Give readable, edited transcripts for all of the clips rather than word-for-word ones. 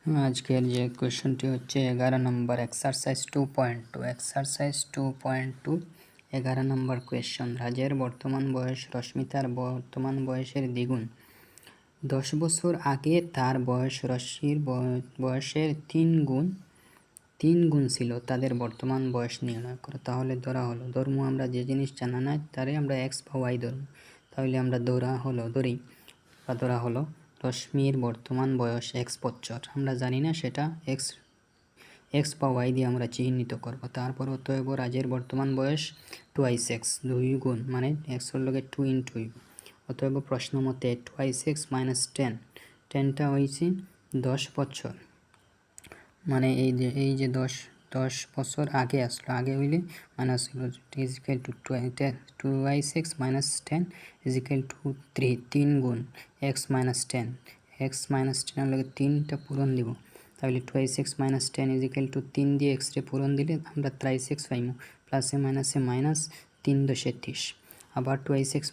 আজকের যে কোয়েশ্চেনটি হচ্ছে 11 নম্বর এক্সারসাইজ 2.2 এক্সারসাইজ 2.2 11 নম্বর কোয়েশ্চন। রাজের বর্তমান বয়স রশ্মিতার বর্তমান বয়সের দ্বিগুণ। 10 বছর আগে তার বয়স রশ্মির বয়সের 3 গুণ ছিল। তাদের বর্তমান বয়স নির্ণয় করো। তাহলে ধর্ম আমরা যে জিনিস জানা নাই তারে আমরা এক্স বা ওয়াই ধরব। তাহলে আমরা ধরা হলো রশ্মির বর্তমান বয়স এক্স বছর। আমরা জানি না সেটা এক্স বা ওয়াই দিয়ে আমরা চিহ্নিত করব। তারপর অতএব রাজের বর্তমান বয়স 2x 2 গুণ, মানে এক্সের লগে 2 ইন্টু হইব। অতএব প্রশ্ন মতে 2x মাইনাস 10টা হয়েছে 10 বছর, মানে এই যে 10 বছর আগে আসলো, আগে হইলে মাইনাস হইল equal to 2x minus 10 equal to 3 গুণ x মাইনাস 10 এর লগে 3টা পূরণ দিব। তাহলে 2x মাইনাস 10 ইজিক্যাল টু 3 দিয়ে x রে পূরণ দিলে আমরা 3x পাইমু। প্লাসে মাইনাস 3 দশে 30। আবার 2x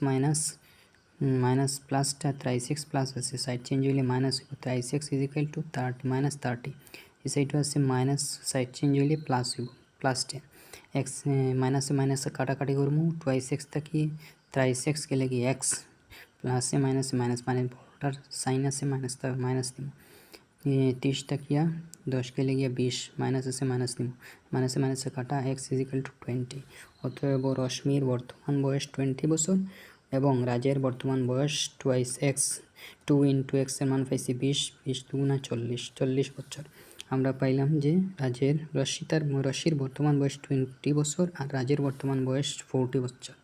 মাইনাস প্লাসটা 3x প্লাস আছে, সাইড চেঞ্জ হইলে মাইনাস হইব। 3x ইজিক্যাল টু 30 এই সাইডও আছে মাইনাস, সাইড চেঞ্জ হইলে প্লাস হইব, প্লাস 10। এক্স মাইনাসে কাটাকাটি করবো। 2x থাকি 3x গেলে কি এক্স, প্লাসে মাইনাস মানে বড়টার সাইন আছে মাইনাস দিব। 30 টাকিয়া 10 গেলে গিয়া 20, মাইনাস আছে মাইনাস দিব, মাইনাসে কাটা x ইজিক্যাল টু 20। অতএব রশ্মির বর্তমান বয়স 20 বছর এবং রাজের বর্তমান বয়স 2 ইন্টু এক্স এর মান পাইছি 20 দুগুণা 40 বছর। আমরা পাইলাম যে রশ্মির বর্তমান বয়স 20 বছর আর রাজের বর্তমান বয়স 40 বছর।